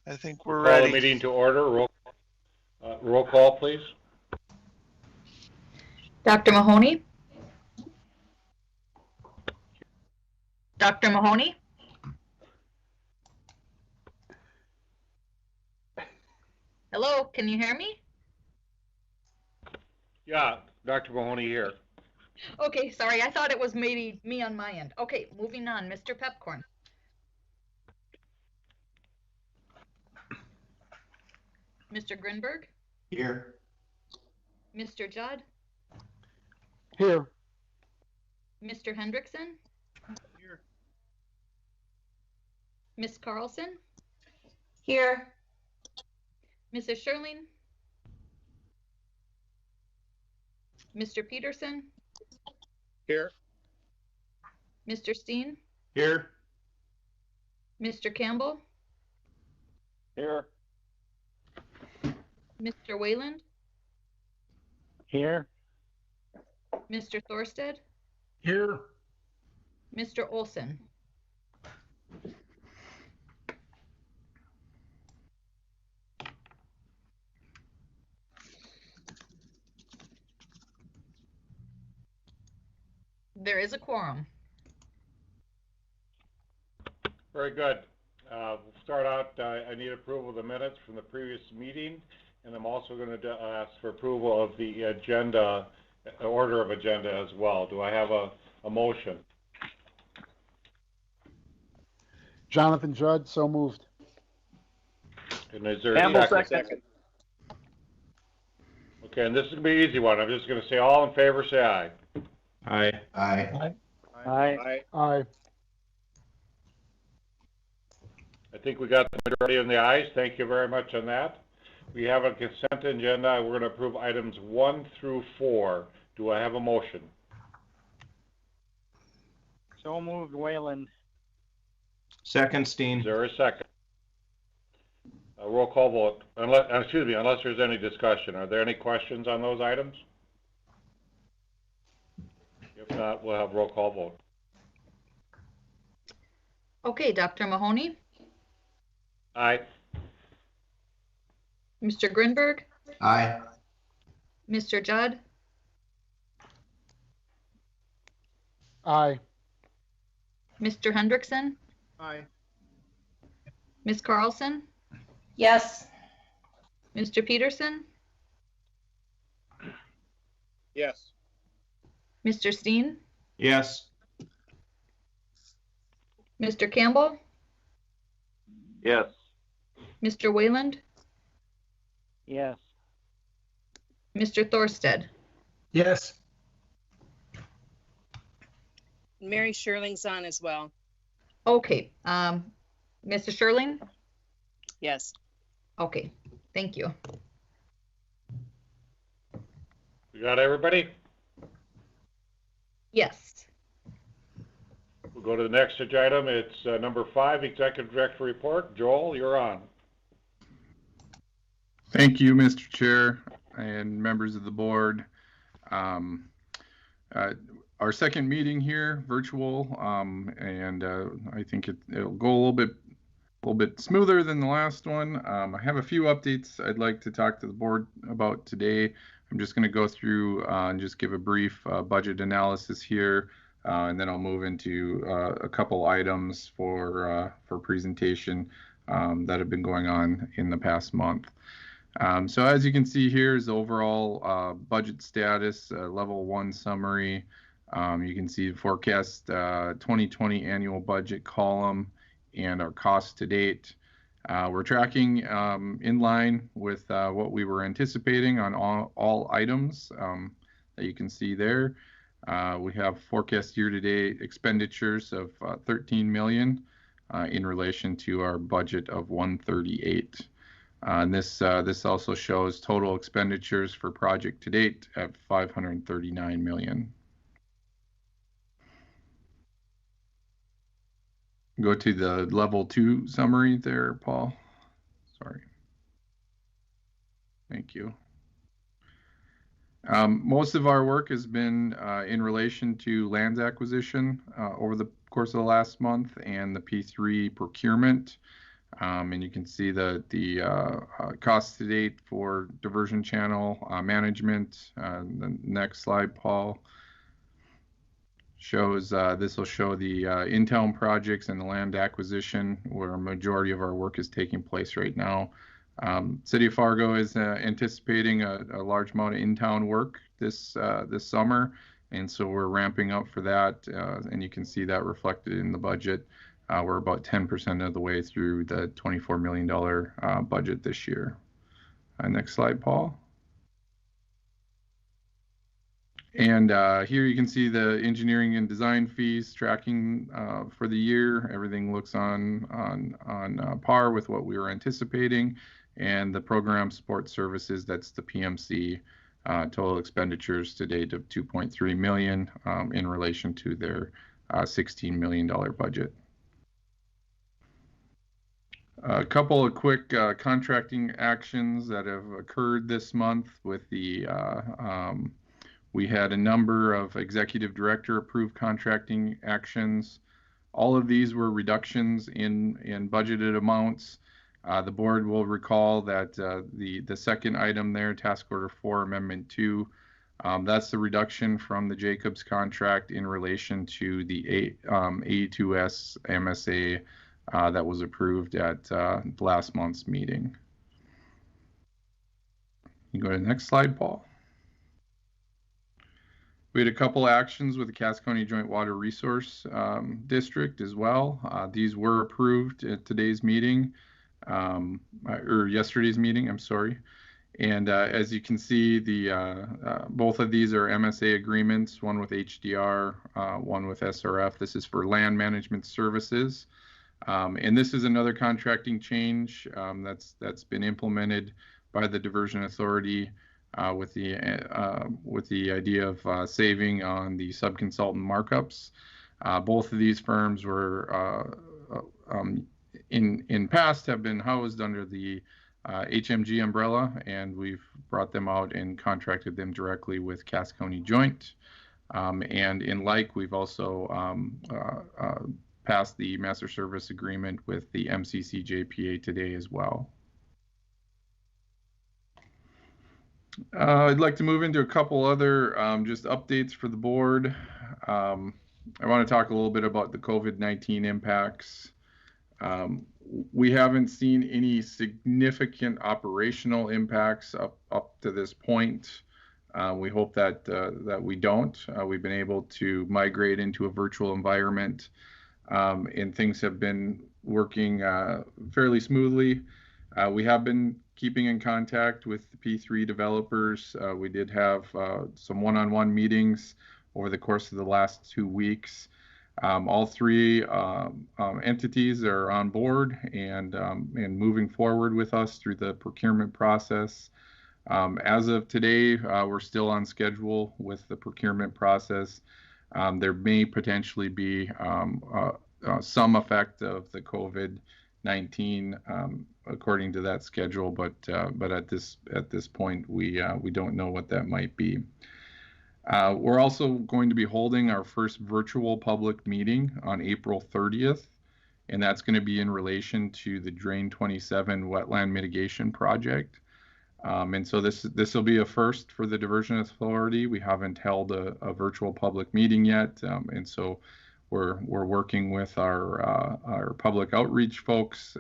I think we're Call the ready. meeting to order. Roll call, please. Dr. Mahoney? Dr. Mahoney? Hello, can you hear me? Yeah, Dr. Mahoney here. Okay, sorry, I thought it was maybe me on my end. Okay, moving on, Mr. Pepcorn. Mr. Grinberg? Here. Mr. Judd? Here. Mr. Hendrickson? Here. Miss Carlson? Here. Mrs. Sherling? Mr. Peterson? Here. Mr. Steen? Here. Mr. Campbell? Here. Mr. Wayland? Here. Mr. Thorsted? Here. Mr. Olson? There is a quorum. Very good. We'll start out. I need approval of the minutes from the previous meeting, and I'm also going to ask for approval of the agenda, order of agenda as well. Do I have a motion? Jonathan Judd, so moved. And is there Campbell, a second? second. Okay, and this is going to be an easy one. I'm just going to say all in favor, say aye. Aye. Aye. Aye. Aye. I think we got the majority on the ayes. Thank you very much on that. We have a consent agenda. We're going to approve items 1 through 4. Do I have a motion? So moved, Wayland. Second, Is Steen. there a second? A roll call vote. Unless there's any discussion. Are there any questions on those items? If not, we'll have roll call vote. Okay, Dr. Mahoney? Aye. Mr. Grinberg? Aye. Mr. Judd? Aye. Mr. Hendrickson? Aye. Miss Carlson? Yes. Mr. Peterson? Yes. Mr. Steen? Yes. Mr. Campbell? Yes. Mr. Wayland? Yes. Mr. Thorsted? Yes. Mary Sherling's on as well. Okay, Mr. Sherling? Yes. Okay, thank you. We got everybody? Yes. We'll go to the next item. It's number 5, Executive Director Report. Joel, you're on. Thank you, Mr. Chair and members of the board. Our second meeting here, virtual, and I think it'll go a little bit smoother than the last one. I have a few updates I'd like to talk to the board about today. I'm just going to go through and just give a brief budget analysis here, and then I'll move into a couple items for presentation that have been going on in the past month. So as you can see here is the overall budget status, level 1 summary. You can see the forecast 2020 annual budget column and our cost to date. We're tracking in line with what we were anticipating on all items that you can see there. We have forecast year-to-date expenditures of 13 million in relation to our budget of 138. And this also shows total expenditures for project to date at 539 million. Go to the level 2 summary there, Paul. Sorry. Thank you. Most of our work has been in relation to lands acquisition over the course of the last month and the P3 procurement. And you can see the cost to date for diversion channel management. The next slide, Paul, shows this will show the in-town projects and the land acquisition where a majority of our work is taking place right now. City of Fargo is anticipating a large amount of in-town work this summer, and so we're ramping up for that, and you can see that reflected in the budget. We're about 10% of the way through the $24 million budget this year. Next slide, Paul. And here you can see the engineering and design fees tracking for the year. Everything looks on par with what we were anticipating. And the program support services, that's the PMC, total expenditures to date of $2.3 million in relation to their $16 million budget. A couple of quick contracting actions that have occurred this month with the we had a number of executive director approved contracting actions. All of these were reductions in budgeted amounts. The board will recall that the second item there, task order 4, amendment 2, that's the reduction from the Jacobs contract in relation to the A2S MSA that was approved at last month's meeting. You go to the next slide, Paul. We had a couple actions with the Cass County Joint Water Resource District as well. These were approved at today's meeting, or yesterday's meeting, I'm sorry. And as you can see, both of these are MSA agreements, one with HDR, one with SRF. This is for land management services. And this is another contracting change that's been implemented by the Diversion Authority with the idea of saving on the subconsultant markups. Both of these firms were in past have been housed under the HMG umbrella, and we've brought them out and contracted them directly with Cass County Joint. And in like, we've also passed the master service agreement with the MCC JPA today as well. I'd like to move into a couple other just updates for the board. I want to talk a little bit about the COVID-19 impacts. We haven't seen any significant operational impacts up to this point. We hope that we don't. We've been able to migrate into a virtual environment, and things have been working fairly smoothly. We have been keeping in contact with the P3 developers. We did have some one-on-one meetings over the course of the last 2 weeks. All three entities are on board and moving forward with us through the procurement process. As of today, we're still on schedule with the procurement process. There may potentially be some effect of the COVID-19 according to that schedule, but at this point we don't know what that might be. We're also going to be holding our first virtual public meeting on April 30th, and that's going to be in relation to the Drain 27 wetland mitigation project. And so this will be a first for the Diversion Authority. We haven't held a virtual public meeting yet, and so we're working with our public outreach folks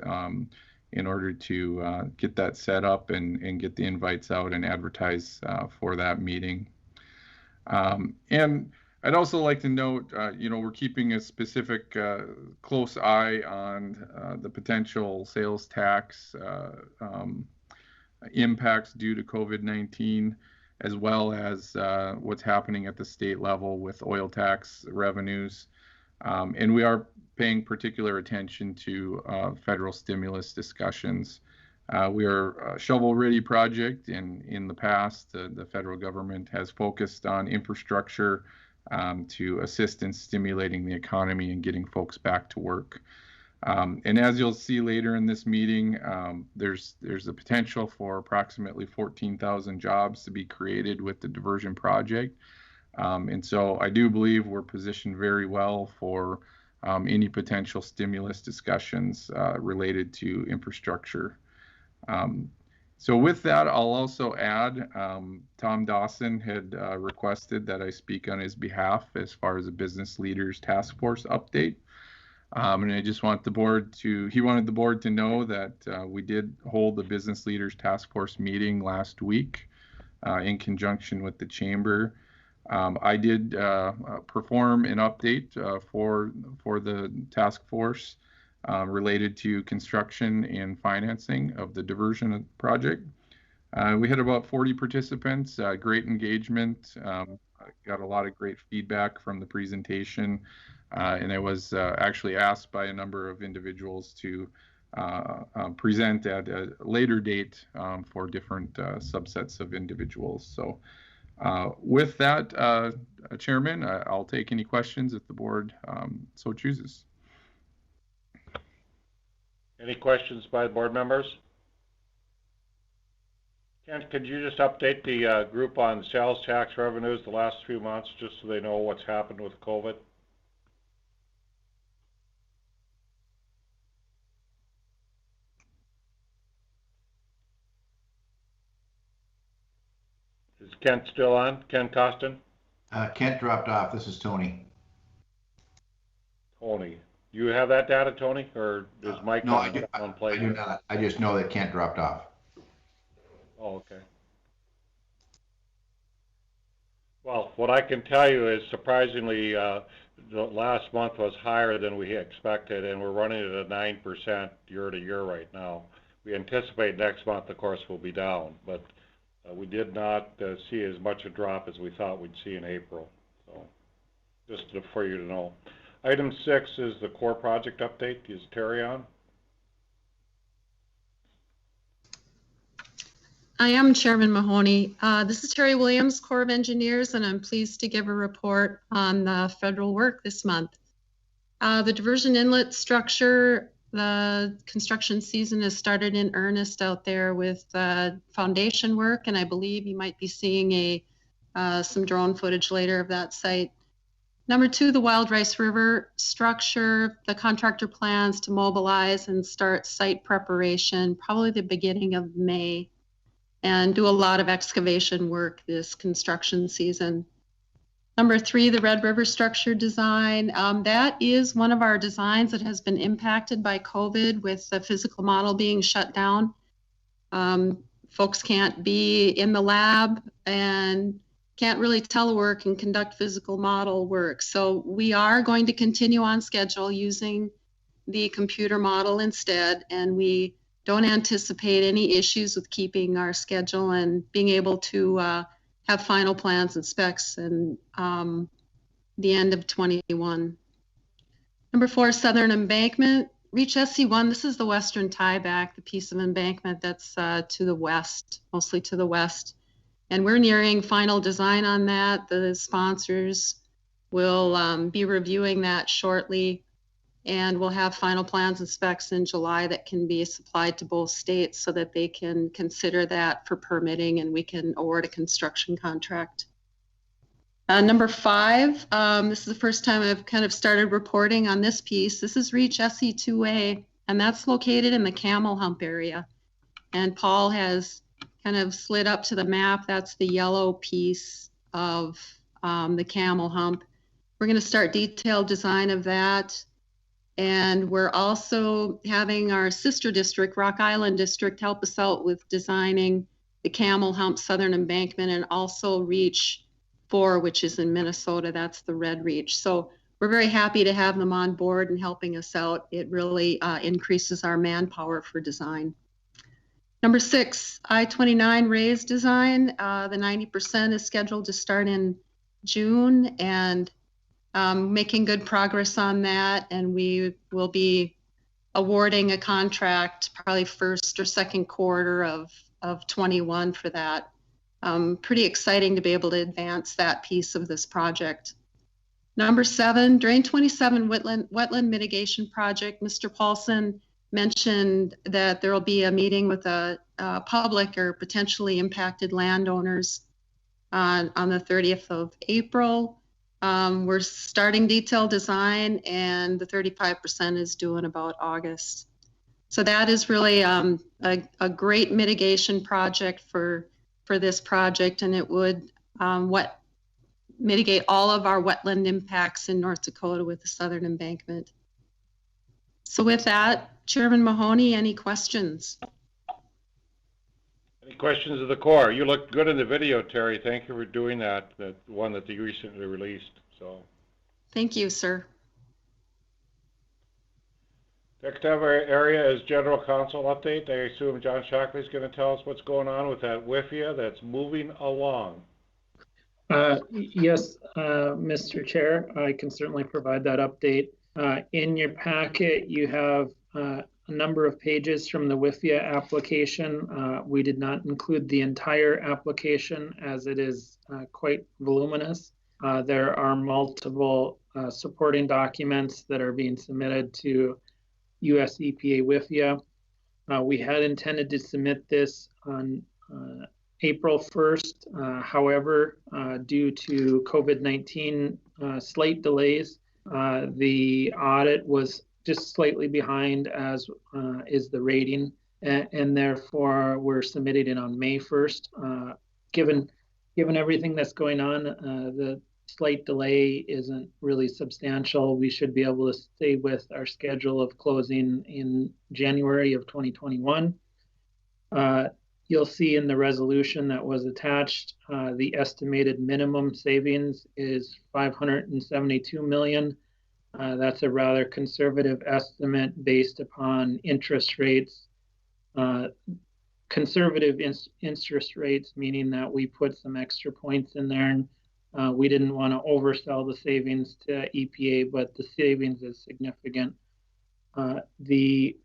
in order to get that set up and get the invites out and advertise for that meeting. And I'd also like to note, we're keeping a specific close eye on the potential sales tax impacts due to COVID-19, as well as what's happening at the state level with oil tax revenues. And we are paying particular attention to federal stimulus discussions. We are a shovel-ready project, and in the past, the federal government has focused on infrastructure to assist in stimulating the economy and getting folks back to work. And as you'll see later in this meeting, there's a potential for approximately 14,000 jobs to be created with the diversion project. And so I do believe we're positioned very well for any potential stimulus discussions related to infrastructure. So with that, I'll also add, Tom Dawson had requested that I speak on his behalf as far as a business leaders task force update. And I just want he wanted the board to know that we did hold the business leaders task force meeting last week in conjunction with the chamber. I did perform an update for the task force related to construction and financing of the diversion project. We had about 40 participants, great engagement, got a lot of great feedback from the presentation, and I was actually asked by a number of individuals to present at a later date for different subsets of individuals. So with that, Chairman, I'll take any questions if the board so chooses. Any questions by the board members? Ken, could you just update the group on sales tax revenues the last few months, just so they know what's happened with COVID? Is Kent still on? Ken Costin? Kent dropped off. This is Tony. Tony. You have that data, Tony, or is Mike No, on play? I do not. I just know that Kent dropped off. Oh, okay. Well, what I can tell you is surprisingly, the last month was higher than we expected, and we're running at a 9% year to year right now. We anticipate next month, of course, will be down, but we did not see as much a drop as we thought we'd see in April. So, just for you to know. Item 6 is the core project update. Is Terry on? I am Chairman Mahoney. This is Terry Williams, Corps of Engineers, and I'm pleased to give a report on the federal work this month. The diversion inlet structure, the construction season has started in earnest out there with foundation work, and I believe you might be seeing some drone footage later of that site. Number 2, the Wild Rice River structure, the contractor plans to mobilize and start site preparation probably the beginning of May, and do a lot of excavation work this construction season. Number 3, the Red River structure design. That is one of our designs that has been impacted by COVID with the physical model being shut down. Folks can't be in the lab and can't really telework and conduct physical model work. So we are going to continue on schedule using the computer model instead, and we don't anticipate any issues with keeping our schedule and being able to have final plans and specs in the end of 21. Number 4, Southern Embankment. Reach SC1, this is the western tieback, the piece of embankment that's to the west, mostly to the west. And we're nearing final design on that. The sponsors will be reviewing that shortly, and we'll have final plans and specs in July that can be supplied to both states so that they can consider that for permitting and we can award a construction contract. Number 5, this is the first time I've kind of started reporting on this piece. This is Reach SE2A, and that's located in the Camel Hump area. And Paul has kind of slid up to the map. That's the yellow piece of the Camel Hump. We're going to start detailed design of that. And we're also having our sister district, Rock Island District, help us out with designing the Camel Hump Southern Embankment, and also Reach 4, which is in Minnesota. That's the Red Reach. So we're very happy to have them on board and helping us out. It really increases our manpower for design. Number 6, I-29 raise design. The 90% is scheduled to start in June, and making good progress on that. And we will be awarding a contract probably first or second quarter of 21 for that. Pretty exciting to be able to advance that piece of this project. Number 7, Drain 27 wetland mitigation project. Mr. Paulson mentioned that there will be a meeting with a public or potentially impacted landowners on the 30th of April. We're starting detailed design, and the 35% is due in about August. So that is really a great mitigation project for this project, and it would mitigate all of our wetland impacts in North Dakota with the southern embankment. So with that, Chairman Mahoney, any questions? Any questions of the Corps? You looked good in the video, Terry. Thank you for doing that, the one that you recently released. So, Thank you, sir. next area is General Counsel update. I assume John Shockley is going to tell us what's going on with that WIFIA that's moving along. Yes, Mr. Chair, I can certainly provide that update. In your packet, you have a number of pages from the WIFIA application. We did not include the entire application as it is quite voluminous. There are multiple supporting documents that are being submitted to US EPA WIFIA. We had intended to submit this on April 1st. However, due to COVID-19 slight delays, the audit was just slightly behind, as is the rating, and therefore we're submitting it on May 1st. Given everything that's going on, the slight delay isn't really substantial. We should be able to stay with our schedule of closing in January of 2021. You'll see in the resolution that was attached, the estimated minimum savings is $572 million. That's a rather conservative estimate based upon interest rates. Conservative interest rates, meaning that we put some extra points in there. And we didn't want to oversell the savings to EPA, but the savings is significant. The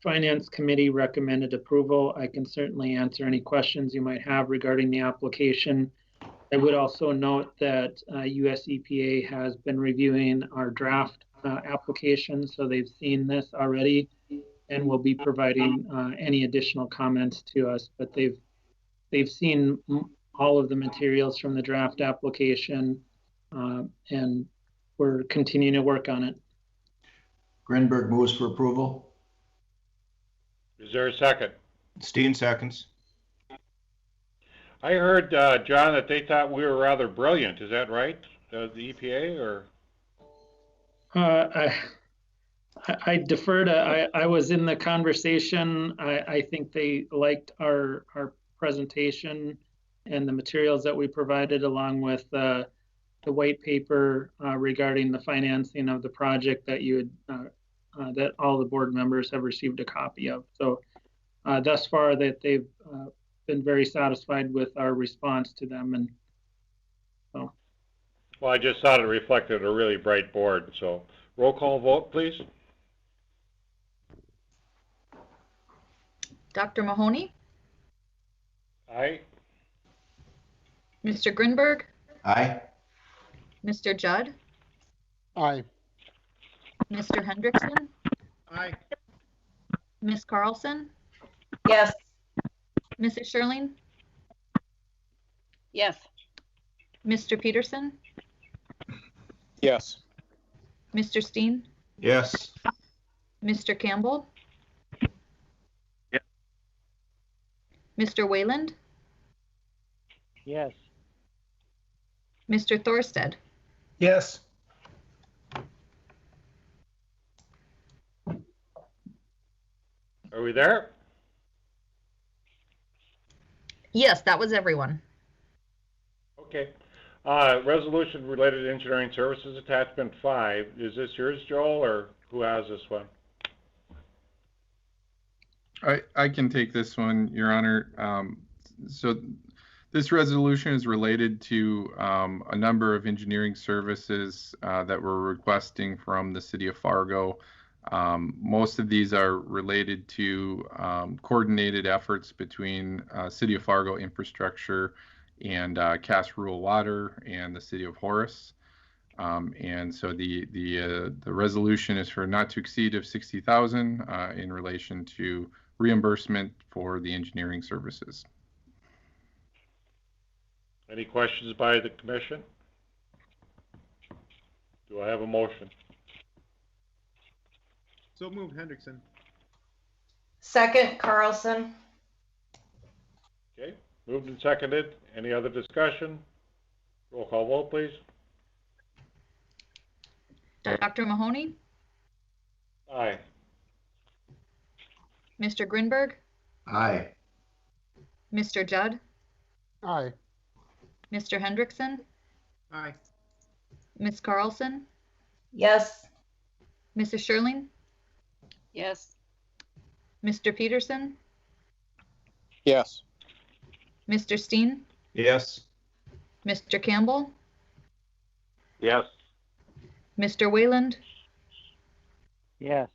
Finance Committee recommended approval. I can certainly answer any questions you might have regarding the application. I would also note that US EPA has been reviewing our draft application, so they've seen this already and will be providing any additional comments to us. But they've seen all of the materials from the draft application, and we're continuing to work on it. Grinberg moves for approval. Is there a second? Steen seconds. I heard, John, that they thought we were rather brilliant. Is that right? The EPA, or? I deferred. I was in the conversation. I think they liked our presentation and the materials that we provided, along with the white paper regarding the financing of the project that you had, that all the board members have received a copy of. So thus far, that they've been very satisfied with our response to them, and so. Well, I just thought it reflected a really bright board. So roll call vote, please. Dr. Mahoney? Aye. Mr. Grinberg? Aye. Mr. Judd? Aye. Mr. Hendrickson? Aye. Ms. Carlson? Yes. Mrs. Sherling? Yes. Mr. Peterson? Yes. Mr. Steen? Yes. Mr. Campbell? Yep. Mr. Wayland? Yes. Mr. Thorstead? Yes. Are we there? Yes, that was everyone. Okay. Resolution related to engineering services, attachment 5. Is this yours, Joel, or who has this one? I can take this one, Your Honor. So this resolution is related to a number of engineering services that we're requesting from the City of Fargo. Most of these are related to coordinated efforts between City of Fargo Infrastructure and Cass Rural Water and the City of Horace. And so the resolution is for not to exceed of $60,000 in relation to reimbursement for the engineering services. Any questions by the commission? Do I have a motion? So moved, Hendrickson. Second, Carlson. Okay, moved and seconded. Any other discussion? Roll call vote, please. Dr. Mahoney, Aye. Mr. Grinberg, Aye. Mr. Judd, Aye. Mr. Hendrickson, Aye. Ms. Carlson, Yes. Mrs. Sherling, Yes. Mr. Peterson, Yes. Mr. Steen, Yes. Mr. Campbell, Yes. Mr. Wayland, Yes.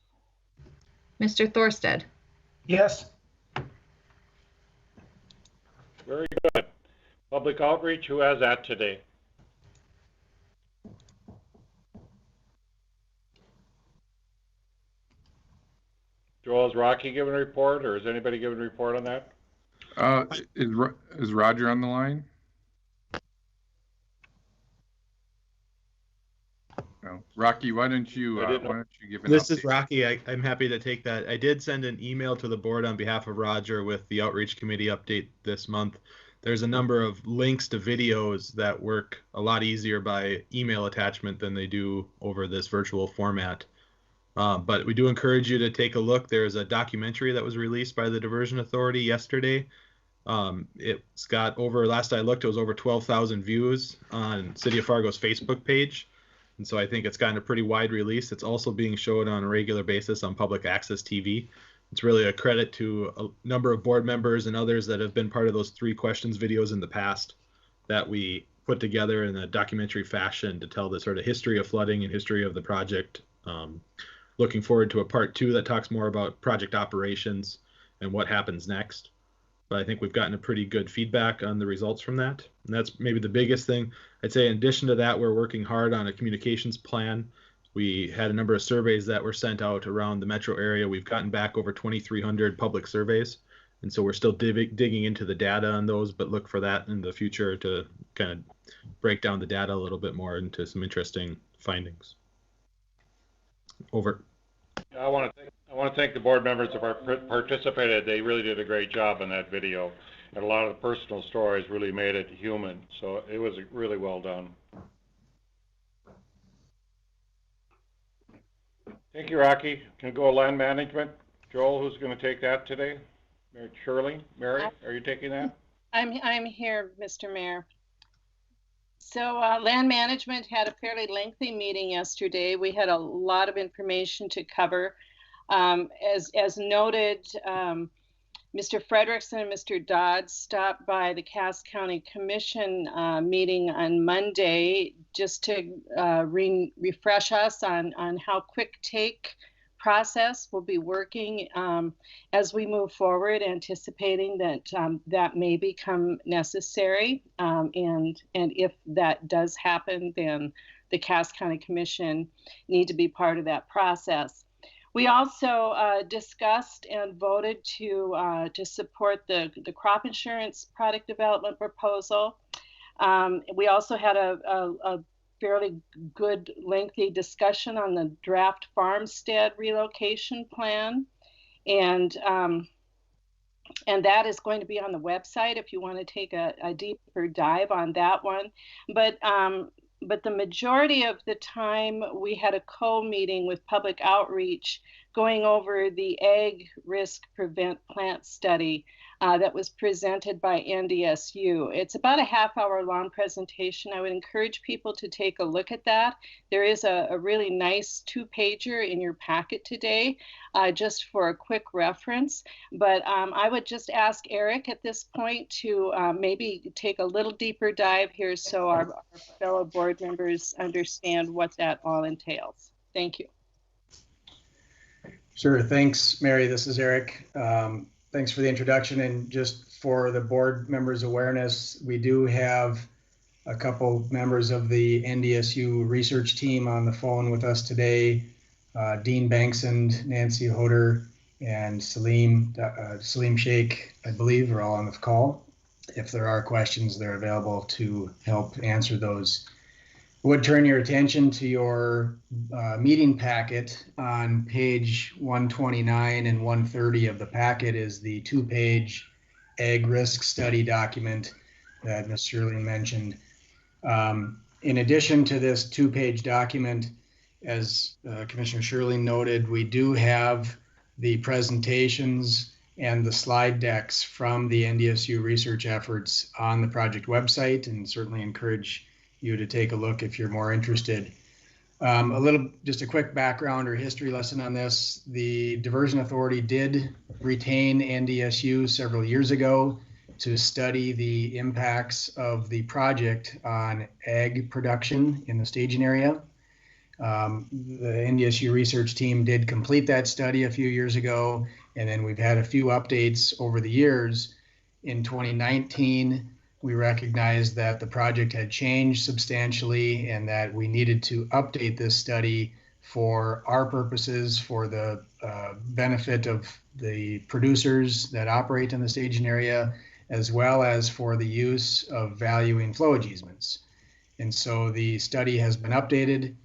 Mr. Thorstead. Yes. Very good. Public outreach, who has that today? Joel, is Rocky giving a report, or is anybody giving a report on that? Is Roger on the line? No. Rocky, why don't you give an This update? is Rocky. I'm happy to take that. I did send an email to the board on behalf of Roger with the outreach committee update this month. There's a number of links to videos that work a lot easier by email attachment than they do over this virtual format. But we do encourage you to take a look. There's a documentary that was released by the Diversion Authority yesterday. It's got last I looked, it was over 12,000 views on City of Fargo's Facebook page. And so I think it's gotten a pretty wide release. It's also being shown on a regular basis on public access TV. It's really a credit to a number of board members and others that have been part of those 3 questions videos in the past that we put together in a documentary fashion to tell the sort of history of flooding and history of the project. Looking forward to a part 2 that talks more about project operations and what happens next. But I think we've gotten a pretty good feedback on the results from that. And that's maybe the biggest thing. I'd say in addition to that, we're working hard on a communications plan. We had a number of surveys that were sent out around the metro area. We've gotten back over 2,300 public surveys. And so we're still digging into the data on those, but look for that in the future to kind of break down the data a little bit more into some interesting findings. Over. I want to thank the board members that participated. They really did a great job in that video. And a lot of the personal stories really made it human. So it was really well done. Thank you, Rocky. Can we go to land management? Joel, who's going to take that today? Shirley? Mary, are you taking that? I'm here, Mr. Mayor. So land management had a fairly lengthy meeting yesterday. We had a lot of information to cover. As noted, Mr. Frederickson and Mr. Dodds stopped by the Cass County Commission meeting on Monday just to refresh us on how quick take process will be working as we move forward, anticipating that that may become necessary. And if that does happen, then the Cass County Commission need to be part of that process. We also discussed and voted to support the crop insurance product development proposal. We also had a fairly good lengthy discussion on the draft farmstead relocation plan. And that is going to be on the website if you want to take a deeper dive on that one. But the majority of the time we had a co-meeting with public outreach going over the ag risk prevent plant study that was presented by NDSU. It's about a half-hour long presentation. I would encourage people to take a look at that. There is a really nice 2-pager in your packet today, just for a quick reference. But I would just ask Eric at this point to maybe take a little deeper dive here so our fellow board members understand what that all entails. Thank you. Sure. Thanks, Mary. This is Eric. Thanks for the introduction. And just for the board members' awareness, we do have a couple members of the NDSU research team on the phone with us today. Dean Banksand, Nancy Hoder, and Salim Sheikh, I believe, are all on the call. If there are questions, they're available to help answer those. would turn your attention to your meeting packet. On page 129 and 130 of the packet is the 2-page ag risk study document that Ms. Shirley mentioned. In addition to this 2-page document, as Commissioner Shirley noted, we do have the presentations and the slide decks from the NDSU research efforts on the project website, and certainly encourage you to take a look if you're more interested. Just a quick background or history lesson on this. The Diversion Authority did retain NDSU several years ago to study the impacts of the project on ag production in the staging area. The NDSU research team did complete that study a few years ago, and then we've had a few updates over the years. In 2019, we recognized that the project had changed substantially and that we needed to update this study for our purposes, for the benefit of the producers that operate in the staging area, as well as for the use of valuing flowage easements. And so the study has been updated.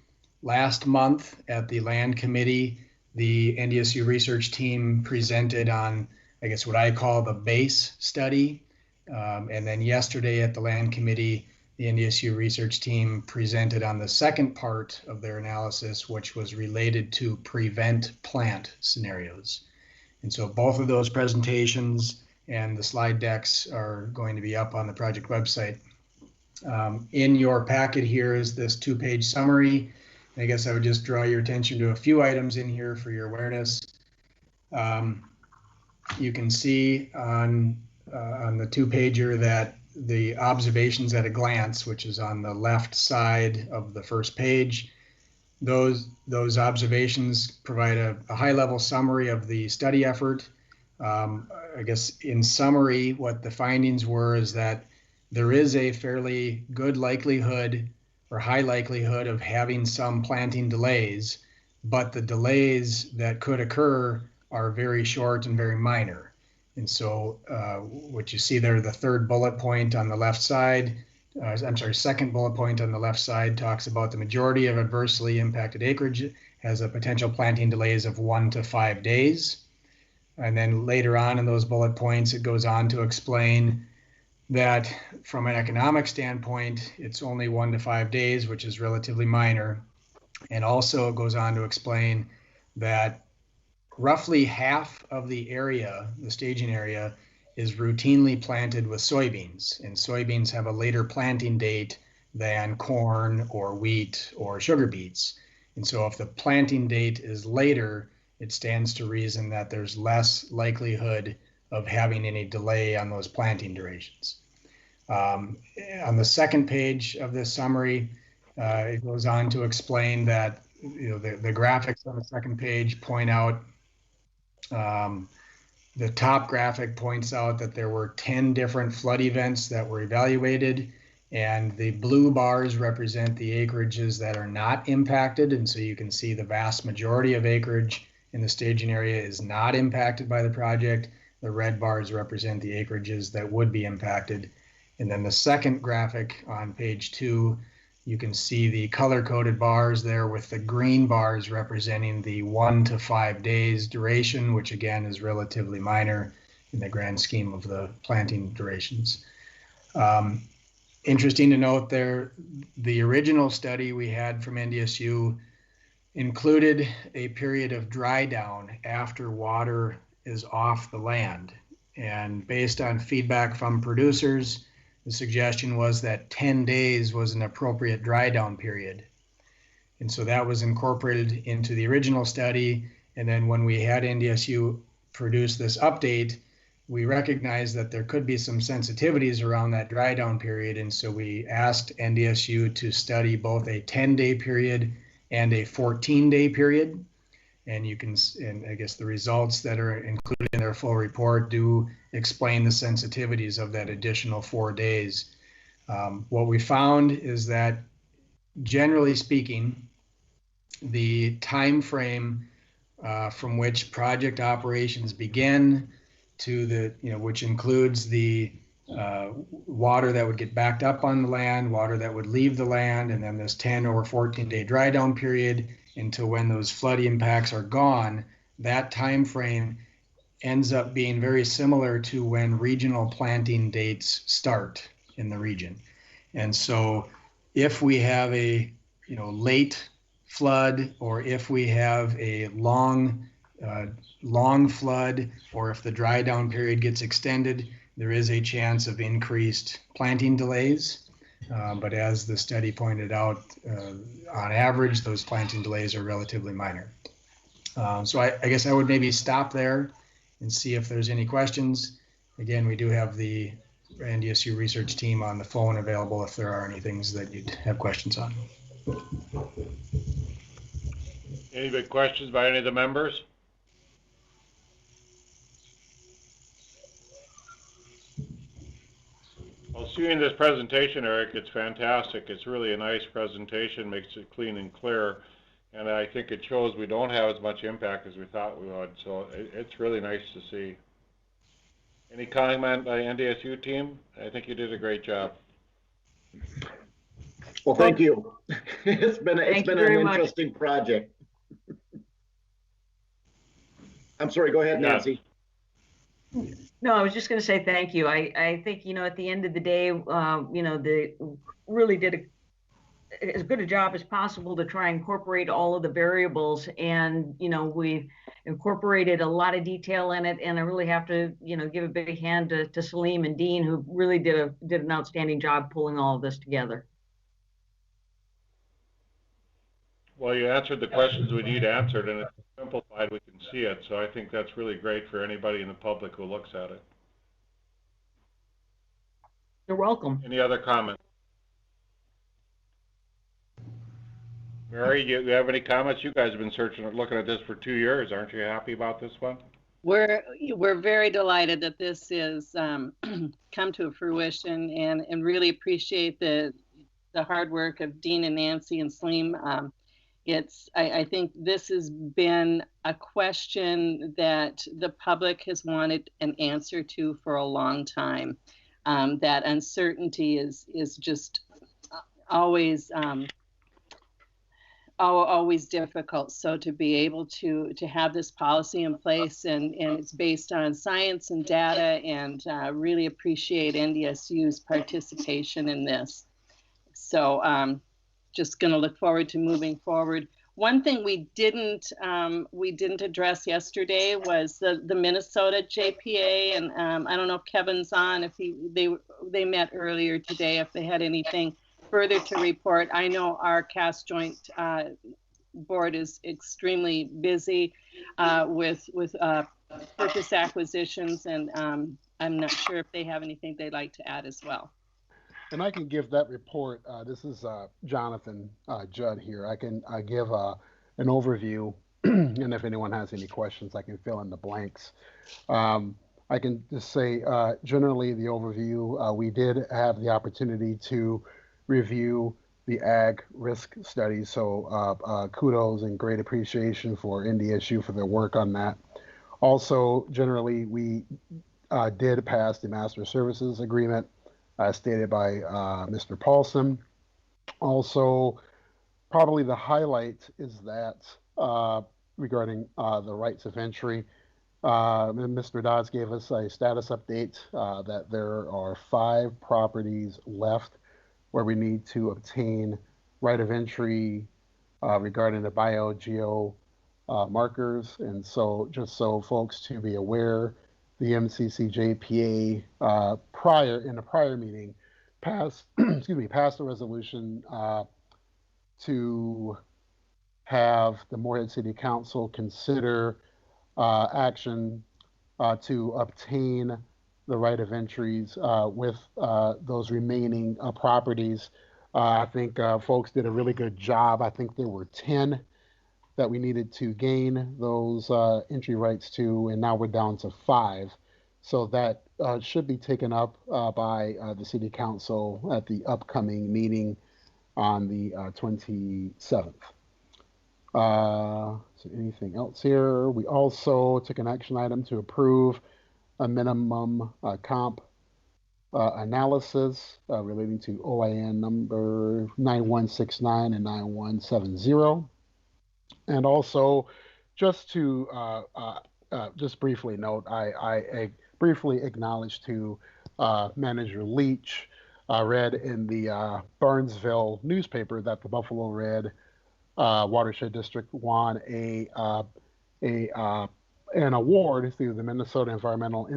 Last month at the Land Committee, the NDSU research team presented on, I guess, what I call the base study. And then yesterday at the Land Committee, the NDSU research team presented on the second part of their analysis, which was related to prevent plant scenarios. And so both of those presentations and the slide decks are going to be up on the project website. In your packet here is this 2-page summary. I guess I would just draw your attention to a few items in here for your awareness. You can see on the 2-pager that the observations at a glance, which is on the left side of the first page, those observations provide a high-level summary of the study effort. I guess in summary, what the findings were is that there is a fairly good likelihood or high likelihood of having some planting delays, but the delays that could occur are very short and very minor. And so what you see there, the third bullet point on the left side, second bullet point on the left side talks about the majority of adversely impacted acreage has a potential planting delays of 1 to 5 days. And then later on in those bullet points, it goes on to explain that from an economic standpoint, it's only 1 to 5 days, which is relatively minor. And also it goes on to explain that roughly half of the area, the staging area, is routinely planted with soybeans. And soybeans have a later planting date than corn or wheat or sugar beets. And so if the planting date is later, it stands to reason that there's less likelihood of having any delay on those planting durations. On the second page of this summary, it goes on to explain that the graphics on the second page point out, the top graphic points out that there were 10 different flood events that were evaluated, and the blue bars represent the acreages that are not impacted. And so you can see the vast majority of acreage in the staging area is not impacted by the project. The red bars represent the acreages that would be impacted. And then the second graphic on page 2, you can see the color-coded bars there with the green bars representing the 1 to 5 days duration, which again is relatively minor in the grand scheme of the planting durations. Interesting to note there, the original study we had from NDSU included a period of dry down after water is off the land. And based on feedback from producers, the suggestion was that 10 days was an appropriate dry down period. And so that was incorporated into the original study. And then when we had NDSU produce this update, we recognized that there could be some sensitivities around that dry down period. And so we asked NDSU to study both a 10-day period and a 14-day period. And I guess the results that are included in their full report do explain the sensitivities of that additional 4 days. What we found is that, generally speaking, the time frame from which project operations begin to which includes the water that would get backed up on the land, water that would leave the land, and then this 10 or 14-day dry down period until when those flood impacts are gone. That time frame ends up being very similar to when regional planting dates start in the region. And so if we have a late flood, or if we have a long flood, or if the dry down period gets extended, there is a chance of increased planting delays. But as the study pointed out, on average, those planting delays are relatively minor. So I guess I would maybe stop there and see if there's any questions. Again, we do have the NDSU research team on the phone available if there are any things that you'd have questions on. Any big questions by any of the members? Well, seeing this presentation, Eric, it's fantastic. It's really a nice presentation, makes it clean and clear. And I think it shows we don't have as much impact as we thought we would. So it's really nice to see. Any comment by NDSU team? I think you did a great job. Well, thank you. It's been an interesting project. I'm sorry, go ahead, Nancy. No, I was just going to say thank you. I think, at the end of the day, they really did as good a job as possible to try and incorporate all of the variables. And, we've incorporated a lot of detail in it. And I really have to, give a big hand to Salim and Dean, who really did an outstanding job pulling all of this together. Well, you answered the questions we need answered, and it's simplified. We can see it. So I think that's really great for anybody in the public who looks at it. You're welcome. Any other comments? Mary, you have any comments? You guys have been looking at this for 2 years. Aren't you happy about this one? We're very delighted that this is come to fruition, and really appreciate the hard work of Dean and Nancy and Salim. I think this has been a question that the public has wanted an answer to for a long time. That uncertainty is just always difficult. So to be able to have this policy in place, and it's based on science and data, and really appreciate NDSU's participation in this. So just going to look forward to moving forward. One thing we didn't address yesterday was the Minnesota JPA, and I don't know if Kevin's on, if they met earlier today, if they had anything further to report. I know our CAS joint board is extremely busy with purchase acquisitions, and I'm not sure if they have anything they'd like to add as well. And I can give that report. This is Jonathan Judd here. I can give an overview, and if anyone has any questions, I can fill in the blanks. I can just say, generally, the overview, we did have the opportunity to review the ag risk study. So kudos and great appreciation for NDSU for their work on that. Also, generally, we did pass the Master Services Agreement stated by Mr. Paulson. Also, probably the highlight is that regarding the rights of entry, Mr. Dodds gave us a status update that there are 5 properties left where we need to obtain right of entry regarding the bio-geo markers. And so just so folks to be aware, the MCC-JPA in a prior meeting passed a resolution to have the Morehead City Council consider action to obtain the right of entries with those remaining properties. I think folks did a really good job. I think there were 10 that we needed to gain those entry rights to, and now we're down to 5. So that should be taken up by the City Council at the upcoming meeting on the 27th. So anything else here? We also took an action item to approve a minimum comp analysis relating to OIN number 9169 and 9170. And also, just to just briefly note, I briefly acknowledge to Manager Leach. I read in the Burnsville newspaper that the Buffalo Red Watershed District won an award through the Minnesota Environmental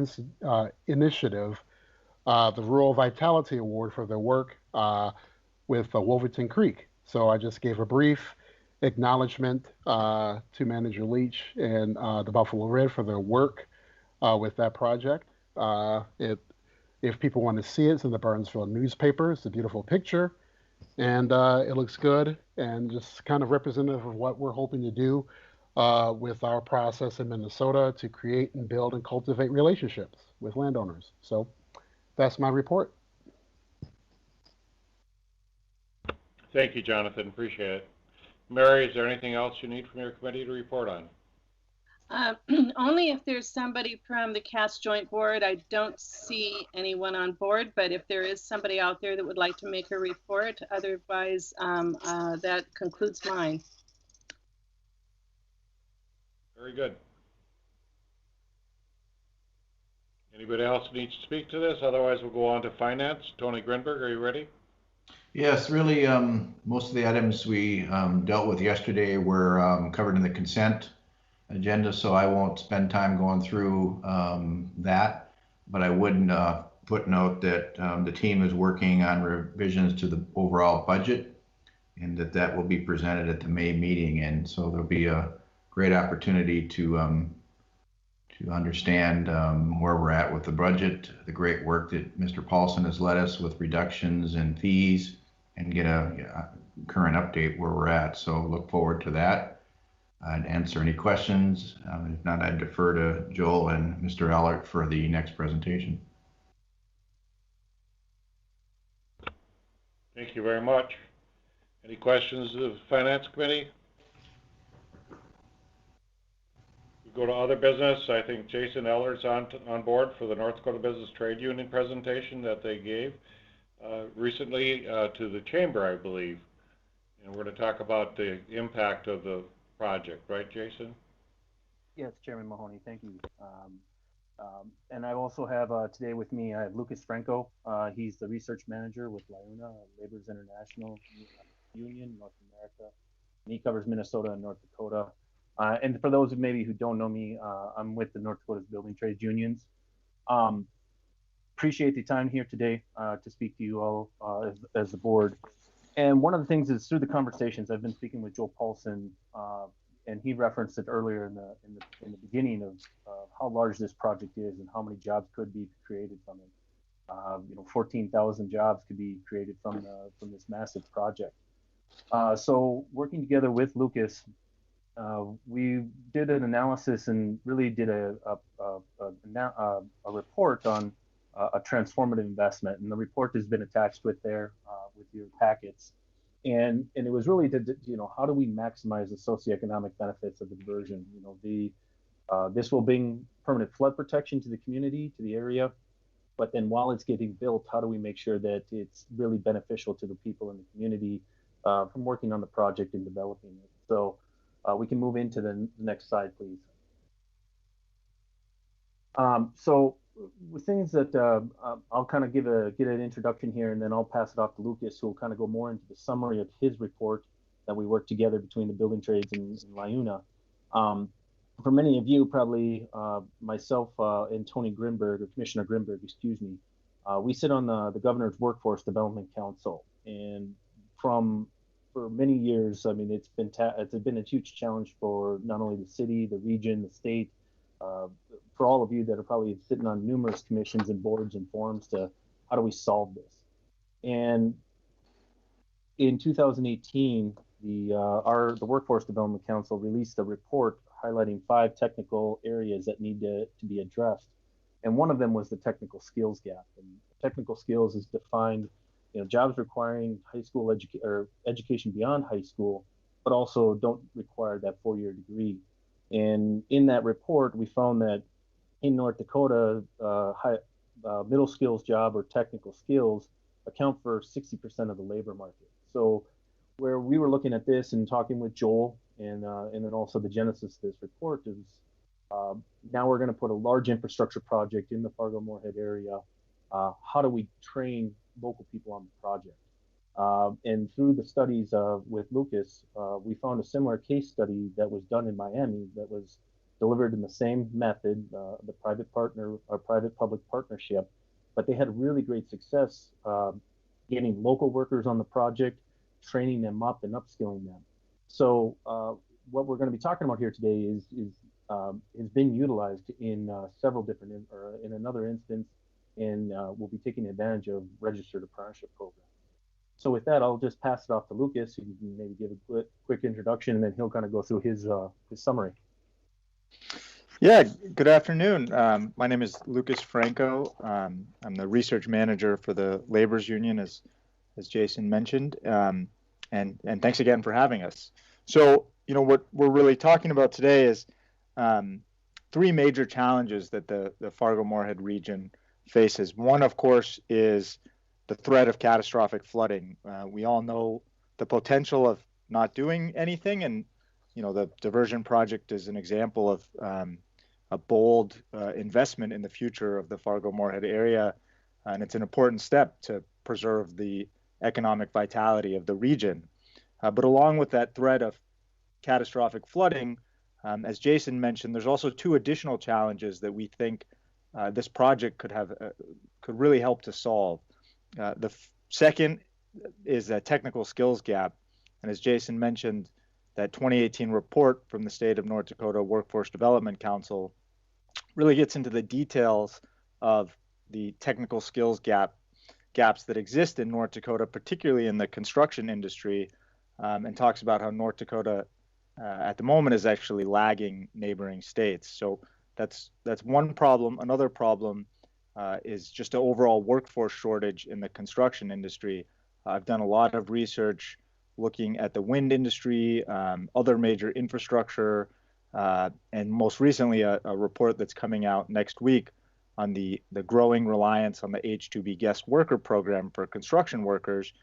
Initiative, the Rural Vitality Award for their work with Wolverton Creek. So I just gave a brief acknowledgement to Manager Leach and the Buffalo Red for their work with that project. If people want to see it, it's in the Burnsville newspaper. It's a beautiful picture, and it looks good, and just kind of representative of what we're hoping to do with our process in Minnesota to create and build and cultivate relationships with landowners. So that's my report. Thank you, Jonathan. Appreciate it. Mary, is there anything else you need from your committee to report on? Only if there's somebody from the CAS Joint Board. I don't see anyone on board, but if there is somebody out there that would like to make a report, otherwise that concludes mine. Very good. Anybody else needs to speak to this? Otherwise, we'll go on to finance. Tony Grinberg, are you ready? Yes, really, most of the items we dealt with yesterday were covered in the consent agenda, so I won't spend time going through that, but I would footnote that the team is working on revisions to the overall budget, and that will be presented at the May meeting, and so there'll be a great opportunity to understand where we're at with the budget, the great work that Mr. Paulson has led us with reductions in fees, and get a current update where we're at. So look forward to that. I'd answer any questions. If not, I'd defer to Joel and Mr. Ellert for the next presentation. Thank you very much. Any questions of the Finance Committee? We go to other business. I think Jason Ellert's on board for the North Dakota Business Trade Union presentation that they gave recently to the chamber, I believe. And we're going to talk about the impact of the project, right, Jason? Yes, Chairman Mahoney, thank you. And I also have today with me, I have Lucas Franco. He's the research manager with LIUNA, Laborers International Union, North America. And he covers Minnesota and North Dakota. And for those who don't know me, I'm with the North Dakota's Building Trades Unions. Appreciate the time here today to speak to you all as the board. And one of the things is through the conversations, I've been speaking with Joel Paulson, and he referenced it earlier in the beginning of how large this project is and how many jobs could be created from it. 14,000 jobs could be created from this massive project. So working together with Lucas, we did an analysis and really did a report on a transformative investment, and the report has been attached with your packets. And it was really how do we maximize the socioeconomic benefits of the diversion? This will bring permanent flood protection to the community, to the area, but then while it's getting built, how do we make sure that it's really beneficial to the people in the community from working on the project and developing it? So we can move into the next slide, please. So with things that I'll kind of get an introduction here, and then I'll pass it off to Lucas, who will kind of go more into the summary of his report that we worked together between the building trades and LIUNA. For many of you, probably myself and Tony Grinberg, or Commissioner Grinberg, excuse me, we sit on the Governor's Workforce Development Council, and for many years, I mean, it's been a huge challenge for not only the city, the region, the state, for all of you that are probably sitting on numerous commissions and boards and forums to how do we solve this. And in 2018, the Workforce Development Council released a report highlighting 5 technical areas that need to be addressed. And one of them was the technical skills gap. And technical skills is defined, jobs requiring high school education beyond high school, but also don't require that 4-year degree. And in that report, we found that in North Dakota, middle skills job or technical skills account for 60% of the labor market. So where we were looking at this and talking with Joel and then also the genesis of this report is now we're going to put a large infrastructure project in the Fargo-Moorhead area. How do we train local people on the project? And through the studies with Lucas, we found a similar case study that was done in Miami that was delivered in the same method, the private-public partnership, but they had really great success getting local workers on the project, training them up and upskilling them. So what we're going to be talking about here today is been utilized in several different, or in another instance, and we'll be taking advantage of registered apprenticeship programs. So with that, I'll just pass it off to Lucas, who can maybe give a quick introduction, and then he'll kind of go through his summary. Yeah, good afternoon. My name is Lucas Franco. I'm the research manager for the Laborers Union, as Jason mentioned, and thanks again for having us. So, you know, what we're really talking about today is three major challenges that the Fargo-Moorhead region faces. One, of course, is the threat of catastrophic flooding. We all know the potential of not doing anything, and you know the diversion project is an example of a bold investment in the future of the Fargo-Moorhead area, and it's an important step to preserve the economic vitality of the region. But along with that threat of catastrophic flooding, as Jason mentioned, there's also two additional challenges that we think this project could really help to solve. The second is a technical skills gap, and as Jason mentioned, that 2018 report from the State of North Dakota Workforce Development Council really gets into the details of the technical skills gaps that exist in North Dakota, particularly in the construction industry, and talks about how North Dakota at the moment is actually lagging neighboring states. So that's one problem. Another problem is just an overall workforce shortage in the construction industry. I've done a lot of research looking at the wind industry, other major infrastructure, and most recently a report that's coming out next week on the growing reliance on the H-2B guest worker program for construction workers.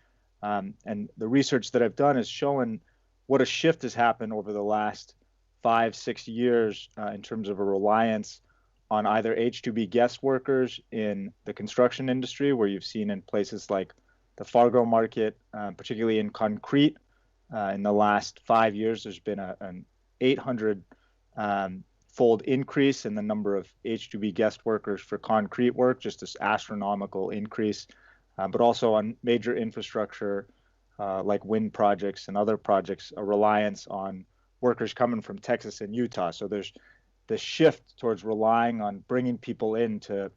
And the research that I've done is showing what a shift has happened over the last 5-6 years in terms of a reliance on either H-2B guest workers in the construction industry, where you've seen in places like the Fargo market, particularly in concrete. In the last 5 years, there's been an 800-fold increase in the number of H-2B guest workers for concrete work, just this astronomical increase, but also on major infrastructure like wind projects and other projects, a reliance on workers coming from Texas and Utah. So there's the shift towards relying on bringing people in to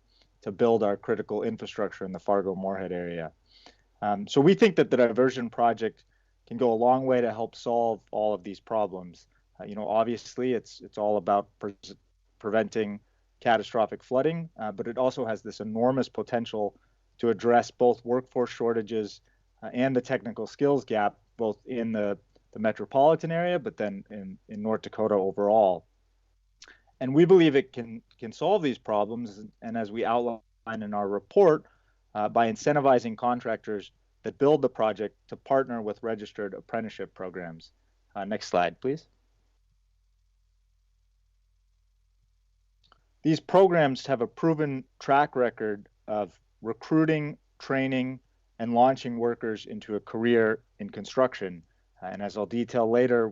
build our critical infrastructure in the Fargo-Moorhead area. So we think that the diversion project can go a long way to help solve all of these problems. You know, obviously it's all about preventing catastrophic flooding, but it also has this enormous potential to address both workforce shortages and the technical skills gap, both in the metropolitan area, but then in North Dakota overall. And we believe it can solve these problems, and as we outline in our report, by incentivizing contractors that build the project to partner with registered apprenticeship programs. Next slide, please. These programs have a proven track record of recruiting, training, and launching workers into a career in construction. And as I'll detail later,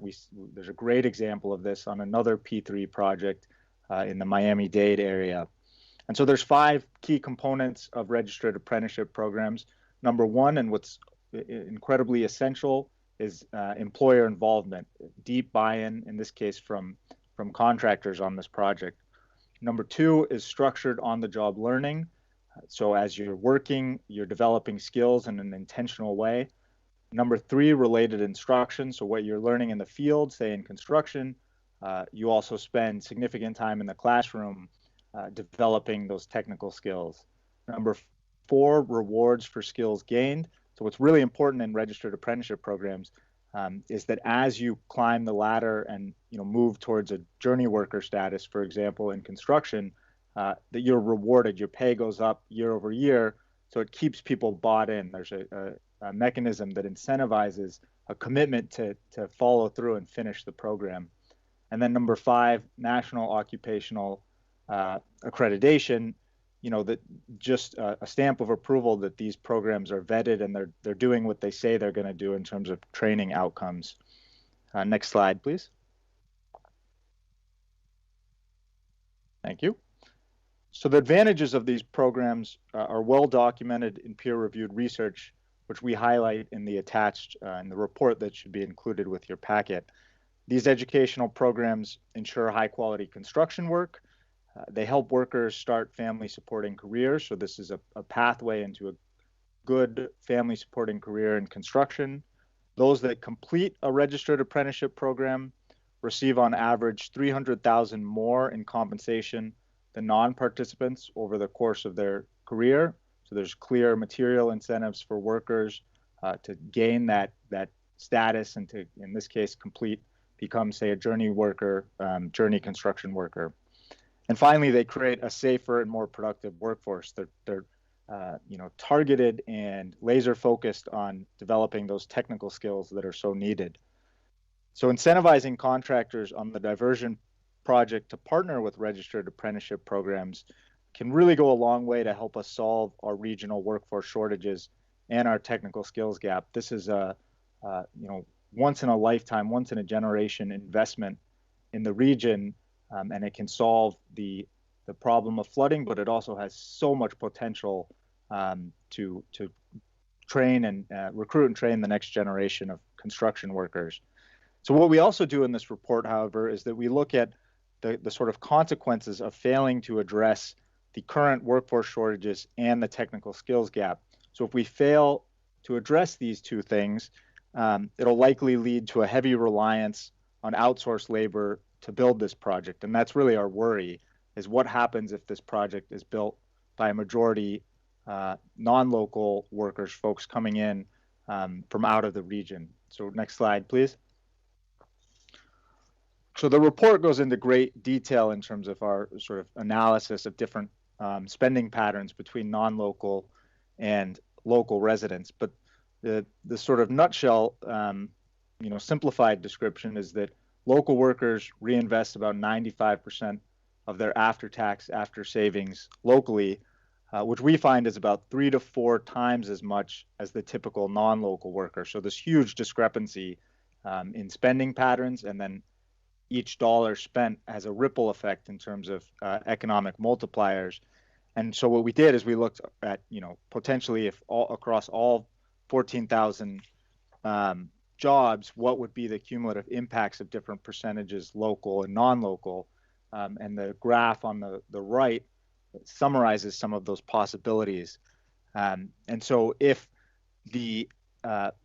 there's a great example of this on another P3 project in the Miami-Dade area. And so there's 5 key components of registered apprenticeship programs. Number one, and what's incredibly essential, is employer involvement, deep buy-in, in this case from contractors on this project. Number 2 is structured on-the-job learning. So as you're working, you're developing skills in an intentional way. Number 3, related instruction. So what you're learning in the field, say in construction, you also spend significant time in the classroom developing those technical skills. Number 4, rewards for skills gained. So what's really important in registered apprenticeship programs is that as you climb the ladder and move towards a journey worker status, for example, in construction, that you're rewarded. Your pay goes up year over year, so it keeps people bought in. There's a mechanism that incentivizes a commitment to follow through and finish the program. And then number 5, national occupational accreditation. That just a stamp of approval that these programs are vetted and they're doing what they say they're going to do in terms of training outcomes. Next slide, please. Thank you. So the advantages of these programs are well documented in peer-reviewed research, which we highlight in the attached in the report that should be included with your packet. These educational programs ensure high-quality construction work. They help workers start family-supporting careers. So this is a pathway into a good family-supporting career in construction. Those that complete a registered apprenticeship program receive on average $300,000 more in compensation than non-participants over the course of their career. So there's clear material incentives for workers to gain that status and to, in this case, become, say, a journey worker, journey construction worker. And finally, they create a safer and more productive workforce. They're targeted and laser focused on developing those technical skills that are so needed. So incentivizing contractors on the diversion project to partner with registered apprenticeship programs can really go a long way to help us solve our regional workforce shortages and our technical skills gap. This is a once in a lifetime, once in a generation investment in the region, and it can solve the problem of flooding, but it also has so much potential to train and recruit and train the next generation of construction workers. So what we also do in this report, however, is that we look at the sort of consequences of failing to address the current workforce shortages and the technical skills gap. So if we fail to address these two things, it'll likely lead to a heavy reliance on outsourced labor to build this project. And that's really our worry, is what happens if this project is built by a majority non-local workers, folks coming in from out of the region. So next slide, please. So the report goes into great detail in terms of our sort of analysis of different spending patterns between non-local and local residents. But the sort of nutshell, simplified description is that local workers reinvest about 95% of their after-tax, after-savings locally, which we find is about 3 to 4 times as much as the typical non-local worker. So this huge discrepancy in spending patterns, and then each dollar spent has a ripple effect in terms of economic multipliers. And so what we did is we looked at, potentially if across all 14,000 jobs, what would be the cumulative impacts of different percentages, local and non-local. And the graph on the right summarizes some of those possibilities. And so if the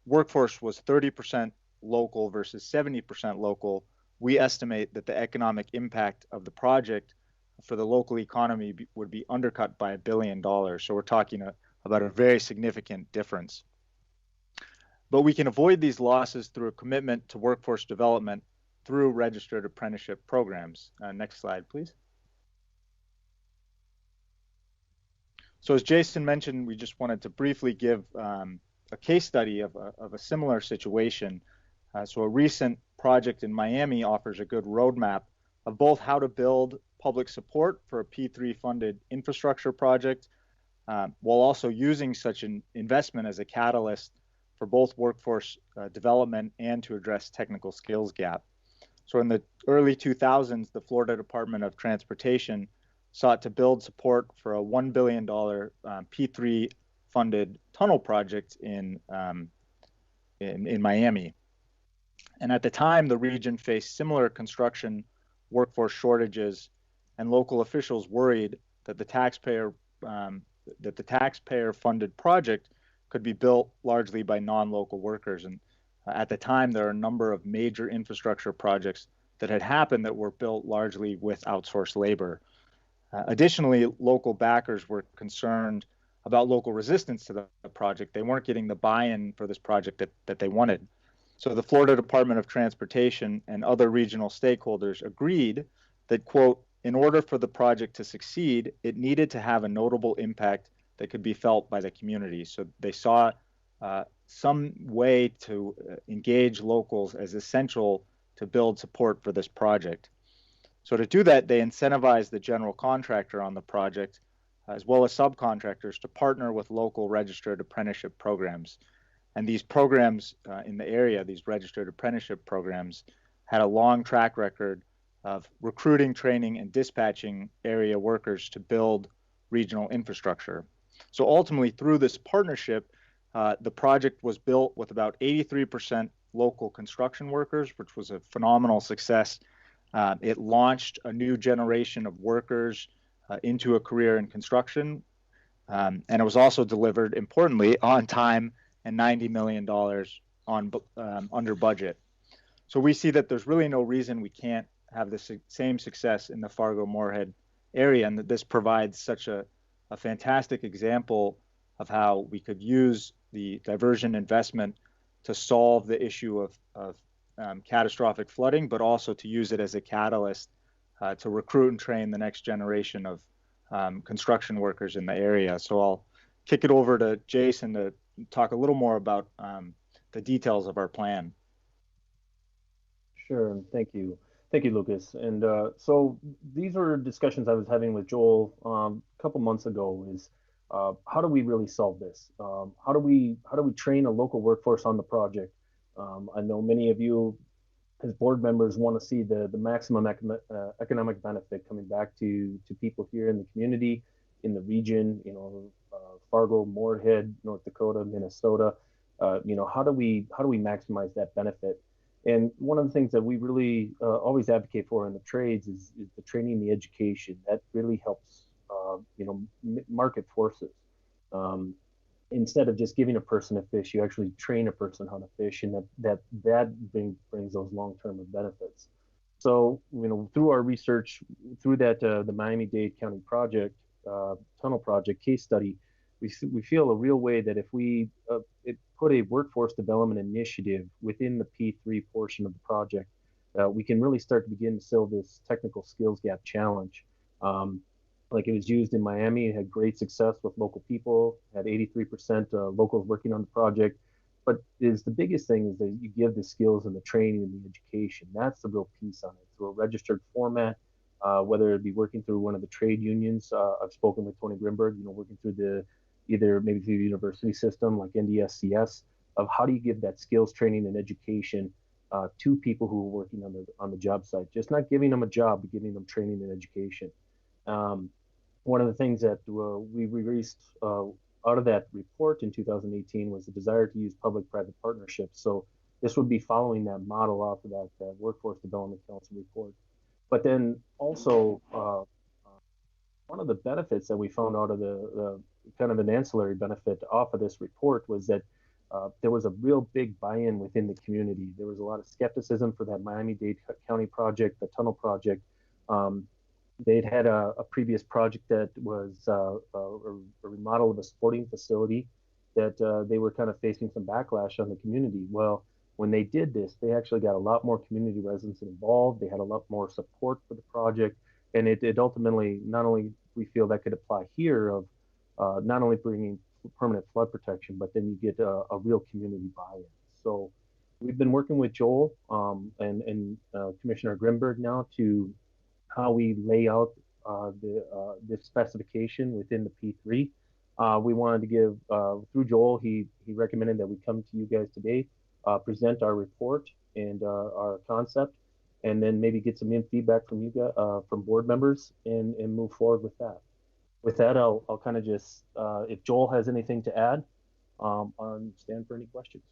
workforce was 30% local versus 70% local, we estimate that the economic impact of the project for the local economy would be undercut by $1 billion. So we're talking about a very significant difference. But we can avoid these losses through a commitment to workforce development through registered apprenticeship programs. Next slide, please. So as Jason mentioned, we just wanted to briefly give a case study of a similar situation. So a recent project in Miami offers a good roadmap of both how to build public support for a P3 funded infrastructure project, while also using such an investment as a catalyst for both workforce development and to address technical skills gap. So in the early 2000s, the Florida Department of Transportation sought to build support for a $1 billion P3 funded tunnel project in Miami. And at the time, the region faced similar construction workforce shortages, and local officials worried that the taxpayer funded project could be built largely by non-local workers. And at the time, there are a number of major infrastructure projects that had happened that were built largely with outsourced labor. Additionally, local backers were concerned about local resistance to the project. They weren't getting the buy-in for this project that they wanted. So the Florida Department of Transportation and other regional stakeholders agreed that, quote, in order for the project to succeed, it needed to have a notable impact that could be felt by the community. So they saw some way to engage locals as essential to build support for this project. So to do that, they incentivized the general contractor on the project, as well as subcontractors, to partner with local registered apprenticeship programs. And these programs in the area, these registered apprenticeship programs, had a long track record of recruiting, training, and dispatching area workers to build regional infrastructure. So ultimately, through this partnership, the project was built with about 83% local construction workers, which was a phenomenal success. It launched a new generation of workers into a career in construction, and it was also delivered, importantly, on time and $90 million under budget. So we see that there's really no reason we can't have the same success in the Fargo-Moorhead area, and that this provides such a fantastic example of how we could use the diversion investment to solve the issue of catastrophic flooding, but also to use it as a catalyst to recruit and train the next generation of construction workers in the area. So I'll kick it over to Jason to talk a little more about the details of our plan. Sure, thank you. Thank you, Lucas. And so these are discussions I was having with Joel a couple months ago. Is how do we really solve this? How do we train a local workforce on the project? I know many of you, as board members, want to see the maximum economic benefit coming back to people here in the community, in the region. You know, Fargo, Moorhead, North Dakota, Minnesota. You know, how do we maximize that benefit? And one of the things that we really always advocate for in the trades is the training, the education. That really helps, you know, market forces. Instead of just giving a person a fish, you actually train a person how to fish, and that brings those long-term benefits. So, you know, through our research, through that the Miami-Dade County project, tunnel project case study, we feel a real way that if we put a workforce development initiative within the P3 portion of the project, we can really start to begin to fill this technical skills gap challenge. Like it was used in Miami, it had great success with local people, had 83% locals working on the project. But the biggest thing is that you give the skills and the training and the education. That's the real piece on it. Through a registered format, whether it be working through one of the trade unions. I've spoken with Tony Grimberg, you know, working through either maybe through the university system like NDSCS, of how do you give that skills training and education to people who are working on the job site. Just not giving them a job, but giving them training and education. One of the things that we released out of that report in 2018 was the desire to use public-private partnerships. So this would be following that model off of that Workforce Development Council report. But then also, one of the benefits that we found out of the kind of an ancillary benefit off of this report was that there was a real big buy-in within the community. There was a lot of skepticism for that Miami-Dade County project, the tunnel project. They'd had a previous project that was a remodel of a sporting facility that they were kind of facing some backlash on the community. Well, when they did this, they actually got a lot more community residents involved. They had a lot more support for the project. And it ultimately, not only we feel that could apply here of not only bringing permanent flood protection, but then you get a real community buy-in. So we've been working with Joel and Commissioner Grimberg now to how we lay out the specification within the P3. We wanted to give, through Joel, he recommended that we come to you guys today, present our report and our concept, and then maybe get some feedback from you guys, from board members, and move forward with that. With that, I'll kind of just, if Joel has anything to add, I'll stand for any questions.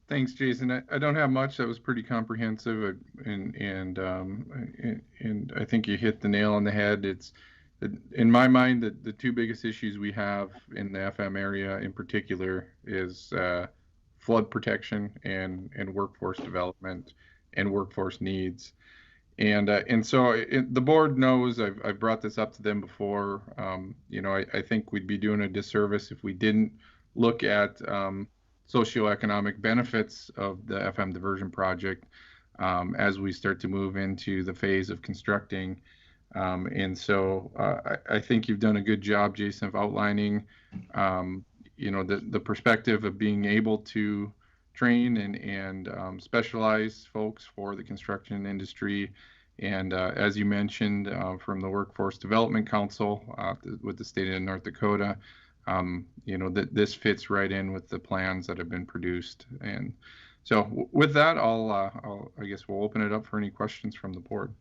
Thanks, Jason. I don't have much. That was pretty comprehensive, and I think you hit the nail on the head. It's, in my mind, the two biggest issues we have in the FM area in particular is flood protection and workforce development and workforce needs. And so the board knows, I've brought this up to them before. You know, I think we'd be doing a disservice if we didn't look at socioeconomic benefits of the FM diversion project. as we start to move into the phase of constructing. And so I think you've done a good job, Jason, of outlining, the perspective of being able to train and specialize folks for the construction industry. And as you mentioned, from the Workforce Development Council with the state of North Dakota, that this fits right in with the plans that have been produced. And so with that, I guess we'll open it up for any questions from the board.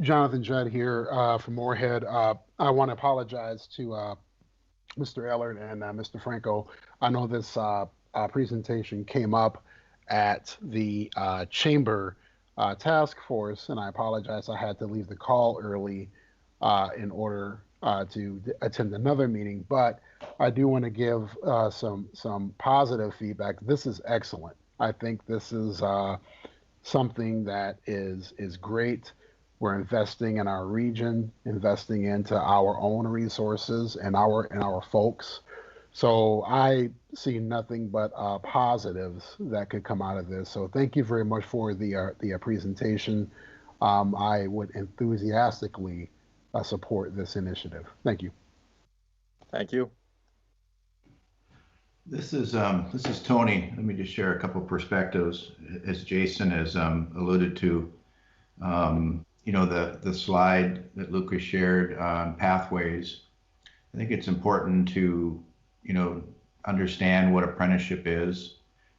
Jonathan Judd here from Moorhead. I want to apologize to Mr. Ellard and Mr. Franco. I know this presentation came up at the Chamber Task Force, and I apologize. I had to leave the call early in order to attend another meeting, but I do want to give some positive feedback. This is excellent. I think this is something that is great. We're investing in our region, investing into our own resources and our folks. So I see nothing but positives that could come out of this. So thank you very much for the presentation. I would enthusiastically support this initiative. Thank you. Thank you. This is Tony. Let me just share a couple of perspectives. As Jason has alluded to, the slide that Lucas shared on pathways, I think it's important to, understand what apprenticeship is,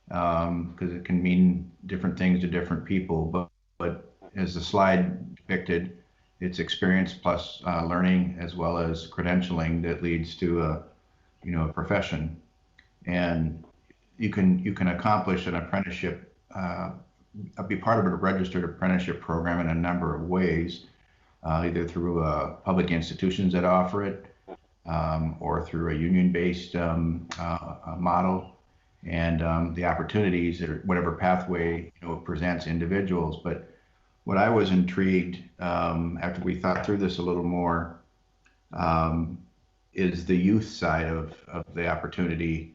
because it can mean different things to different people. But as the slide depicted, it's experience plus learning as well as credentialing that leads to a profession. And you can accomplish an apprenticeship, be part of a registered apprenticeship program in a number of ways, either through public institutions that offer it, or through a union-based model, and the opportunities that whatever pathway presents individuals. But what I was intrigued after we thought through this a little more is the youth side of the opportunity.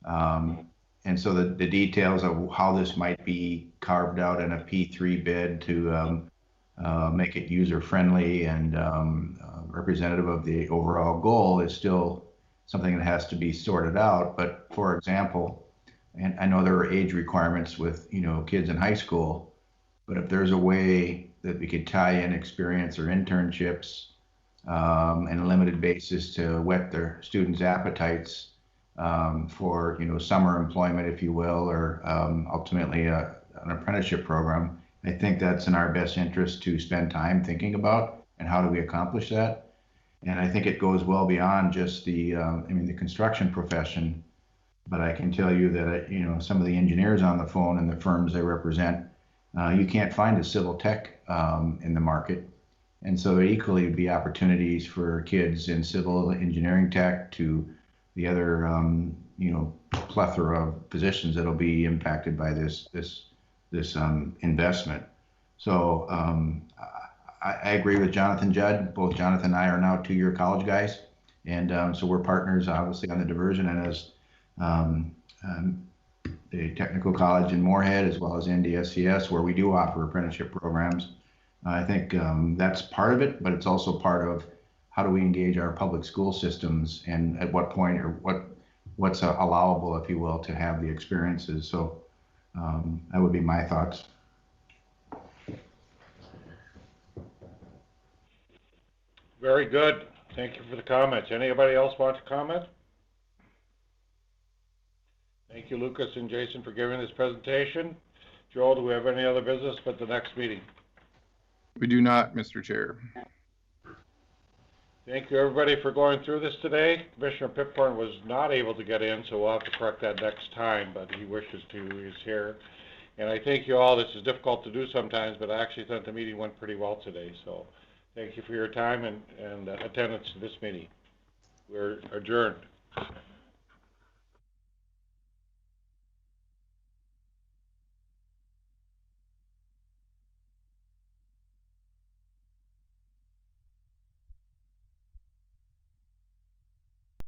And so the details of how this might be carved out in a P3 bid to make it user-friendly and representative of the overall goal is still something that has to be sorted out. But for example, and I know there are age requirements with kids in high school, but if there's a way that we could tie in experience or internships on a limited basis to whet their students' appetites for summer employment, if you will, or ultimately an apprenticeship program, I think that's in our best interest to spend time thinking about, and how do we accomplish that. And I think it goes well beyond just the construction profession, but I can tell you that some of the engineers on the phone and the firms they represent, you can't find a civil tech in the market. And so there equally would be opportunities for kids in civil engineering tech to the other plethora of positions that'll be impacted by this investment. So I agree with Jonathan Judd. Both Jonathan and I are now two-year college guys, and so we're partners obviously on the diversion, and as the technical college in Moorhead as well as NDSCS, where we do offer apprenticeship programs. I think that's part of it, but it's also part of how do we engage our public school systems, and at what point, or what's allowable, if you will, to have the experiences. So that would be my thoughts. Very good. Thank you for the comments. Anybody else want to comment? Thank you, Lucas and Jason, for giving this presentation. Joel, do we have any other business but the next meeting? We do not, Mr. Chair. Thank you, everybody, for going through this today. Commissioner Pipcorn was not able to get in, so we'll have to correct that next time, but he wishes to. He's here. And I thank you all. This is difficult to do sometimes, but I actually thought the meeting went pretty well today. So thank you for your time and attendance to this meeting. We're adjourned.